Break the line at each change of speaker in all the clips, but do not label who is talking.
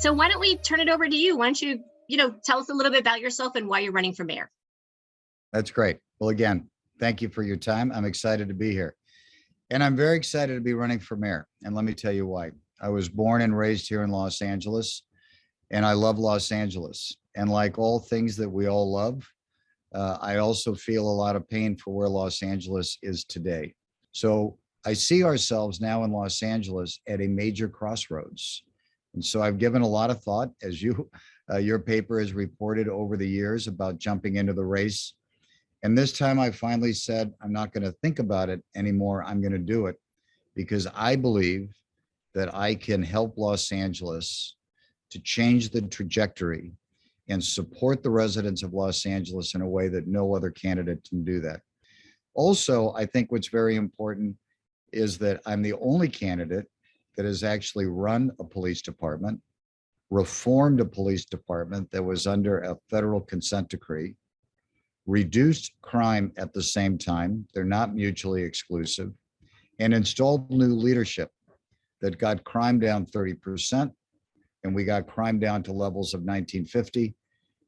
So why don't we turn it over to you? Why don't you, tell us a little bit about yourself and why you're running for mayor?
That's great. Well, again, thank you for your time. I'm excited to be here. And I'm very excited to be running for mayor. And let me tell you why. I was born and raised here in Los Angeles, and I love Los Angeles. And like all things that we all love, I also feel a lot of pain for where Los Angeles is today. So I see ourselves now in Los Angeles at a major crossroads. And so I've given a lot of thought, as your paper has reported over the years, about jumping into the race. And this time I finally said, I'm not going to think about it anymore. I'm going to do it because I believe that I can help Los Angeles to change the trajectory and support the residents of Los Angeles in a way that no other candidate can do that. Also, I think what's very important is that I'm the only candidate that has actually run a police department, reformed a police department that was under a federal consent decree, reduced crime at the same time, they're not mutually exclusive, and installed new leadership that got crime down 30%, and we got crime down to levels of 1950,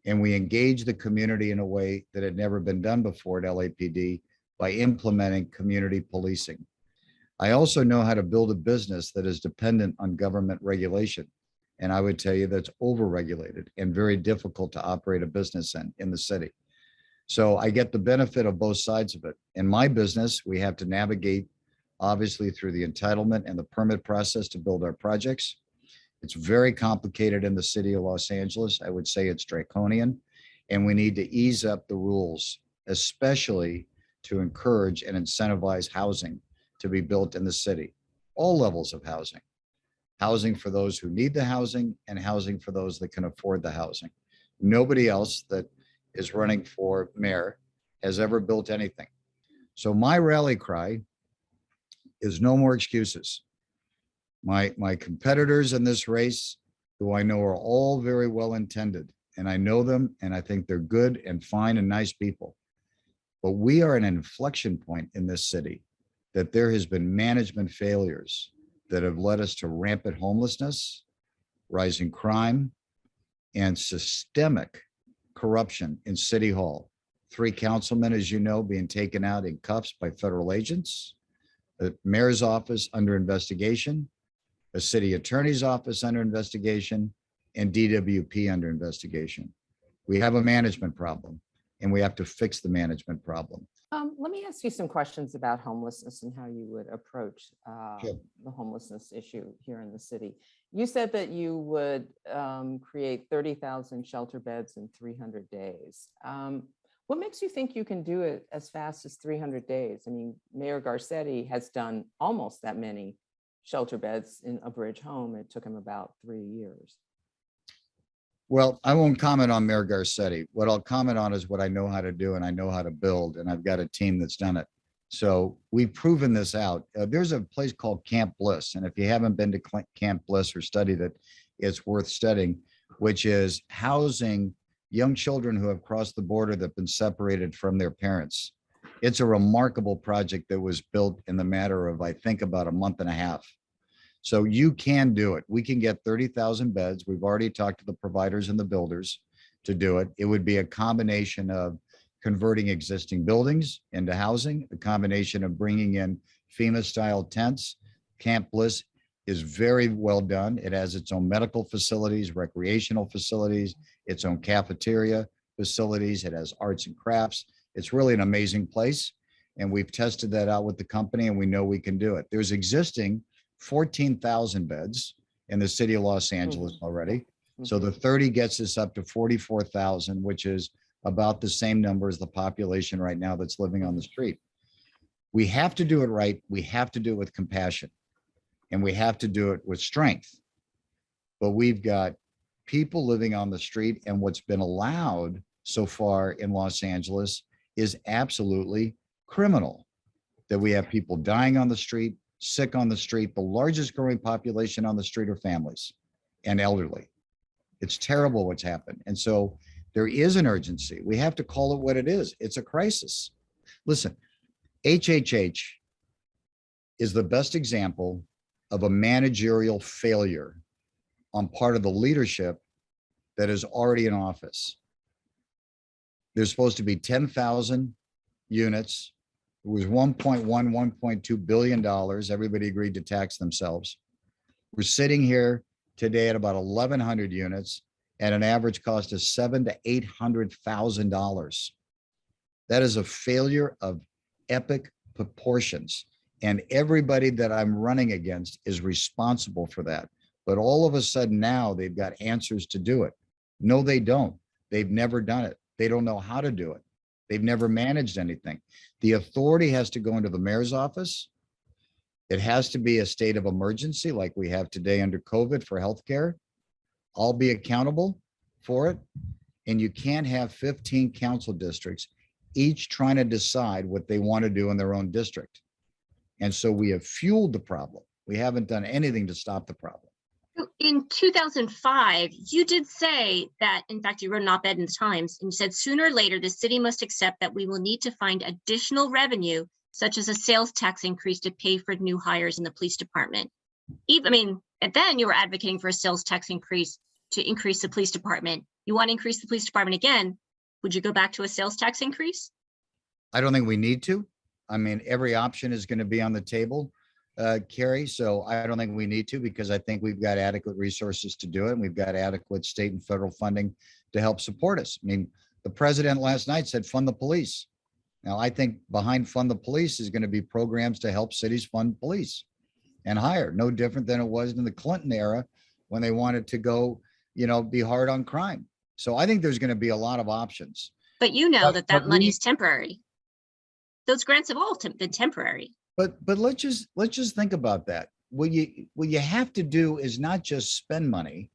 and we engaged the community in a way that had never been done before at LAPD by implementing community policing. I also know how to build a business that is dependent on government regulation, and I would tell you that's overregulated and very difficult to operate a business in the city. So I get the benefit of both sides of it. In my business, we have to navigate, obviously, through the entitlement and the permit process to build our projects. It's very complicated in the city of Los Angeles. I would say it's draconian, and we need to ease up the rules, especially to encourage and incentivize housing to be built in the city, all levels of housing. Housing for those who need the housing and housing for those that can afford the housing. Nobody else that is running for mayor has ever built anything. So my rally cry is no more excuses. My competitors in this race, who I know are all very well intended, and I know them, and I think they're good and fine and nice people. But we are at an inflection point in this city that there has been management failures that have led us to rampant homelessness, rising crime, and systemic corruption in City Hall. 3 councilmen, as you know, being taken out in cuffs by federal agents, the mayor's office under investigation, a city attorney's office under investigation, and DWP under investigation. We have a management problem, and we have to fix the management problem.
Let me ask you some questions about homelessness and how you would approach
Sure.
the homelessness issue here in the city. You said that you would create 30,000 shelter beds in 300 days. What makes you think you can do it as fast as 300 days? I mean, Mayor Garcetti has done almost that many shelter beds in a bridge home. It took him about 3 years.
Well, I won't comment on Mayor Garcetti. What I'll comment on is what I know how to do and I know how to build, and I've got a team that's done it. So we've proven this out. There's a place called Camp Bliss, and if you haven't been to Camp Bliss or studied it, it's worth studying, which is housing young children who have crossed the border that have been separated from their parents. It's a remarkable project that was built in the matter of, I think, about a month and a half. So you can do it. We can get 30,000 beds. We've already talked to the providers and the builders to do it. It would be a combination of converting existing buildings into housing, a combination of bringing in FEMA-style tents. Camp Bliss is very well done. It has its own medical facilities, recreational facilities, its own cafeteria facilities. It has arts and crafts. It's really an amazing place. And we've tested that out with the company, and we know we can do it. There's existing 14,000 beds in the city of Los Angeles already. So the 30 gets us up to 44,000, which is about the same number as the population right now that's living on the street. We have to do it right. We have to do it with compassion, and we have to do it with strength. But we've got people living on the street, and what's been allowed so far in Los Angeles is absolutely criminal. That we have people dying on the street, sick on the street. The largest growing population on the street are families and elderly. It's terrible what's happened. And so there is an urgency. We have to call it what it is. It's a crisis. Listen, HHH is the best example of a managerial failure on part of the leadership that is already in office. There's supposed to be 10,000 units. It was 1.2 billion dollars. Everybody agreed to tax themselves. We're sitting here today at about 1,100 units at an average cost of $700,000 to $800,000. That is a failure of epic proportions. And everybody that I'm running against is responsible for that. But all of a sudden now they've got answers to do it. No, they don't. They've never done it. They don't know how to do it. They've never managed anything. The authority has to go into the mayor's office. It has to be a state of emergency like we have today under COVID for healthcare. I'll be accountable for it. And you can't have 15 council districts, each trying to decide what they want to do in their own district. And so we have fueled the problem. We haven't done anything to stop the problem.
In 2005, you did say that, in fact, you wrote an op-ed in the Times, and you said sooner or later, the city must accept that we will need to find additional revenue, such as a sales tax increase to pay for new hires in the police department. And then you were advocating for a sales tax increase to increase the police department. You want to increase the police department again. Would you go back to a sales tax increase?
I don't think we need to. I mean, every option is going to be on the table, Carrie. So I don't think we need to, because I think we've got adequate resources to do it. And we've got adequate state and federal funding to help support us. I mean, the president last night said, fund the police. Now, I think behind fund the police is going to be programs to help cities fund police and hire. No different than it was in the Clinton era when they wanted to go, be hard on crime. So I think there's going to be a lot of options.
But you know that money is temporary. Those grants have all been temporary.
But let's just think about that. What you have to do is not just spend money.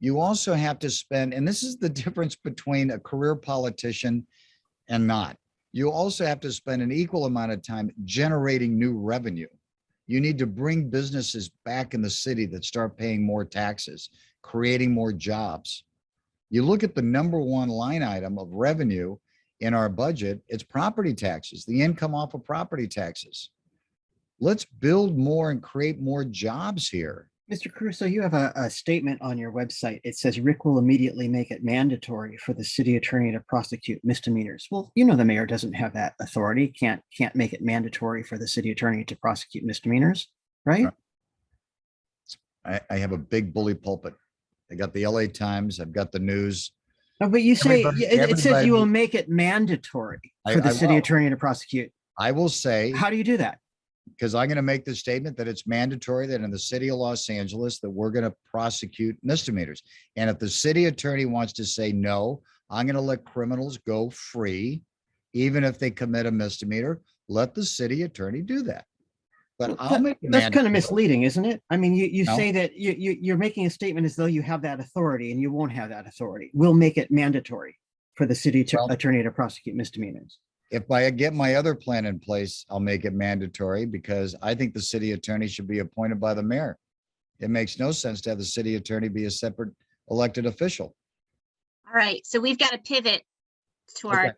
You also have to spend, and this is the difference between a career politician and not. You also have to spend an equal amount of time generating new revenue. You need to bring businesses back in the city that start paying more taxes, creating more jobs. You look at the number one line item of revenue in our budget, it's property taxes, the income off of property taxes. Let's build more and create more jobs here.
Mr. Caruso, you have a statement on your website. It says Rick will immediately make it mandatory for the city attorney to prosecute misdemeanors. Well, the mayor doesn't have that authority, can't make it mandatory for the city attorney to prosecute misdemeanors, right?
I have a big bully pulpit. I got the LA Times, I've got the news.
No, but you say, it says you will make it mandatory for the city attorney to prosecute.
I will say.
How do you do that?
Because I'm going to make the statement that it's mandatory that in the city of Los Angeles that we're going to prosecute misdemeanors. And if the city attorney wants to say, no, I'm going to let criminals go free, even if they commit a misdemeanor, let the city attorney do that. But I'll make it
that's kind of misleading, isn't it? I mean, you say that you're making a statement as though you have that authority, and you won't have that authority. We'll make it mandatory for the city attorney to prosecute misdemeanors.
If I get my other plan in place, I'll make it mandatory, because I think the city attorney should be appointed by the mayor. It makes no sense to have the city attorney be a separate elected official.
All right, so we've got to pivot to our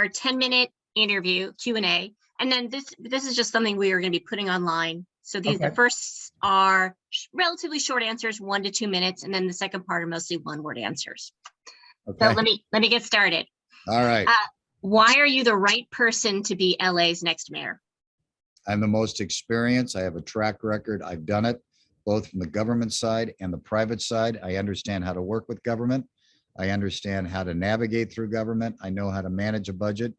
10-minute interview Q&A. And then this is just something we are going to be putting online. So the first are relatively short answers, 1 to 2 minutes, and then the second part are mostly one-word answers. Okay. So let me get started.
All right.
Why are you the right person to be LA's next mayor?
I'm the most experienced. I have a track record. I've done it both from the government side and the private side. I understand how to work with government. I understand how to navigate through government. I know how to manage a budget,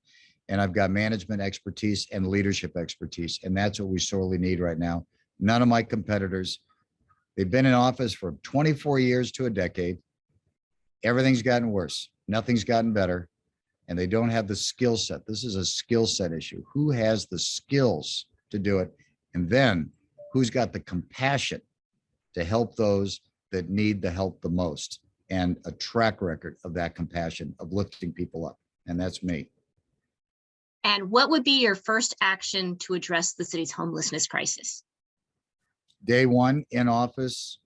and I've got management expertise and leadership expertise. And that's what we sorely need right now. None of my competitors, they've been in office for 24 years to a decade. Everything's gotten worse. Nothing's gotten better. And they don't have the skill set. This is a skill set issue. Who has the skills to do it? And then who's got the compassion to help those that need the help the most, and a track record of that compassion, of lifting people up. And that's me.
And what would be your first action to address the city's homelessness crisis?
Day one in office,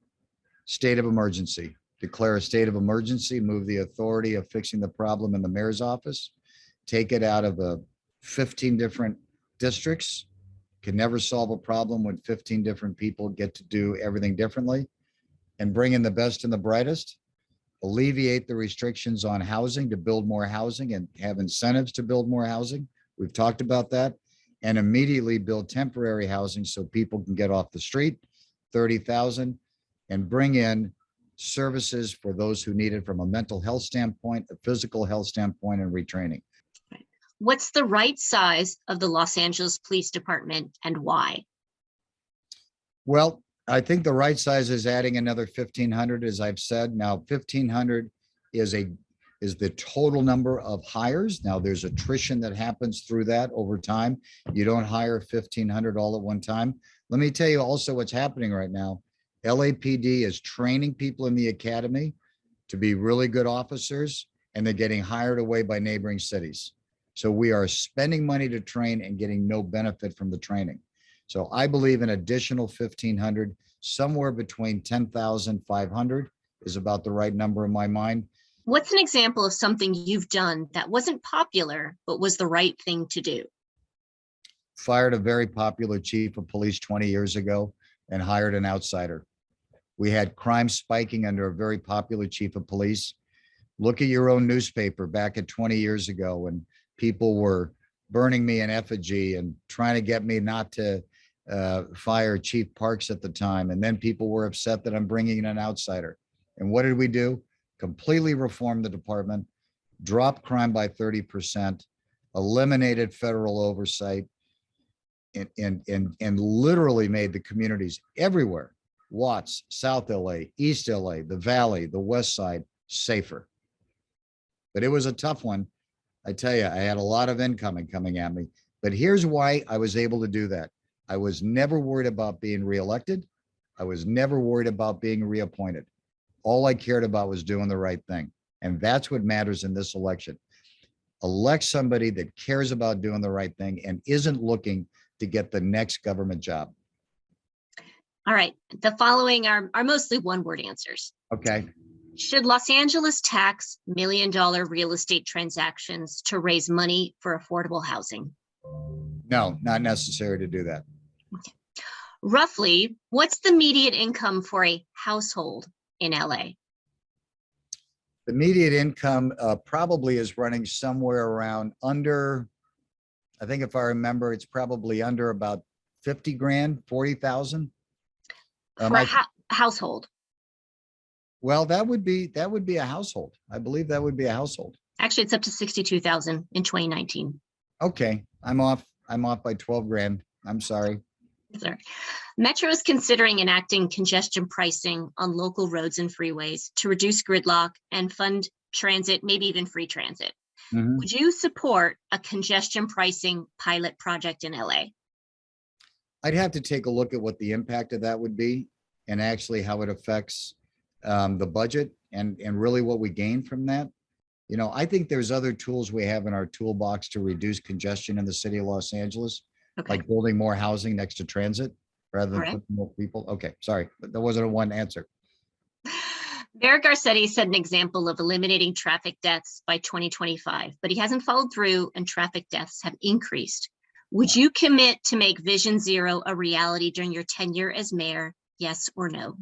state of emergency. Declare a state of emergency, move the authority of fixing the problem in the mayor's office, take it out of the 15 different districts. Can never solve a problem when 15 different people get to do everything differently. and bring in the best and the brightest, alleviate the restrictions on housing to build more housing and have incentives to build more housing. We've talked about that. And immediately build temporary housing so people can get off the street, 30,000, and bring in services for those who need it from a mental health standpoint, a physical health standpoint, and retraining.
What's the right size of the Los Angeles Police Department and why?
Well, I think the right size is adding another 1,500, as I've said. Now, 1,500 is the total number of hires. Now, there's attrition that happens through that over time. You don't hire 1,500 all at one time. Let me tell you also what's happening right now. LAPD is training people in the academy to be really good officers, and they're getting hired away by neighboring cities. So we are spending money to train and getting no benefit from the training. So I believe an additional 1,500, somewhere between 10,500 is about the right number in my mind.
What's an example of something you've done that wasn't popular, but was the right thing to do?
Fired a very popular chief of police 20 years ago and hired an outsider. We had crime spiking under a very popular chief of police. Look at your own newspaper back at 20 years ago when people were burning me in effigy and trying to get me not to fire Chief Parks at the time. And then people were upset that I'm bringing in an outsider. And what did we do? Completely reformed the department, dropped crime by 30%, eliminated federal oversight, and literally made the communities everywhere, Watts, South LA, East LA, the Valley, the West Side, safer. But it was a tough one. I tell you, I had a lot of incoming coming at me, but here's why I was able to do that. I was never worried about being reelected. I was never worried about being reappointed. All I cared about was doing the right thing. And that's what matters in this election. Elect somebody that cares about doing the right thing and isn't looking to get the next government job.
All right, the following are mostly one-word answers.
Okay.
Should Los Angeles tax million-dollar real estate transactions to raise money for affordable housing?
No, not necessary to do that.
Okay. Roughly, what's the median income for a household in LA?
The median income probably is running somewhere around under, I think if I remember, it's probably under about 50 grand, 40,000.
For a household.
Well, that would be a household. I believe that would be a household.
Actually, it's up to 62,000 in 2019.
Okay, I'm off by 12 grand. I'm sorry.
Sorry. Metro is considering enacting congestion pricing on local roads and freeways to reduce gridlock and fund transit, maybe even free transit.
Mhm.
Would you support a congestion pricing pilot project in LA?
I'd have to take a look at what the impact of that would be and actually how it affects the budget and really what we gain from that. You know, I think there's other tools we have in our toolbox to reduce congestion in the city of Los Angeles,
Okay.
like building more housing next to transit rather than
All right.
putting more people. Okay, sorry, but that wasn't a one answer.
Mayor Garcetti set an example of eliminating traffic deaths by 2025, but he hasn't followed through and traffic deaths have increased. Would you commit to make Vision Zero a reality during your tenure as mayor? Yes or no?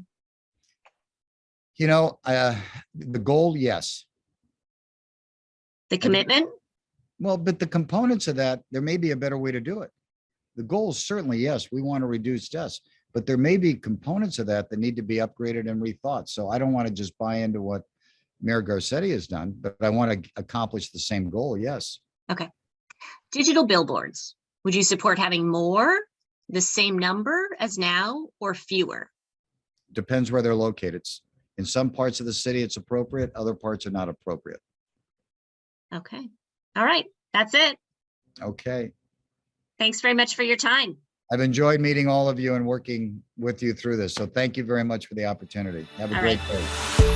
You know, the goal, yes.
The commitment?
Well, but the components of that, there may be a better way to do it. The goal is certainly, yes, we want to reduce deaths, but there may be components of that that need to be upgraded and rethought. So I don't want to just buy into what Mayor Garcetti has done, but I want to accomplish the same goal, yes.
Okay. Digital billboards. Would you support having more, the same number as now, or fewer?
Depends where they're located. In some parts of the city, it's appropriate. Other parts are not appropriate.
Okay. All right. That's it.
Okay.
Thanks very much for your time.
I've enjoyed meeting all of you and working with you through this. So thank you very much for the opportunity. Have a
All
great
right.
day.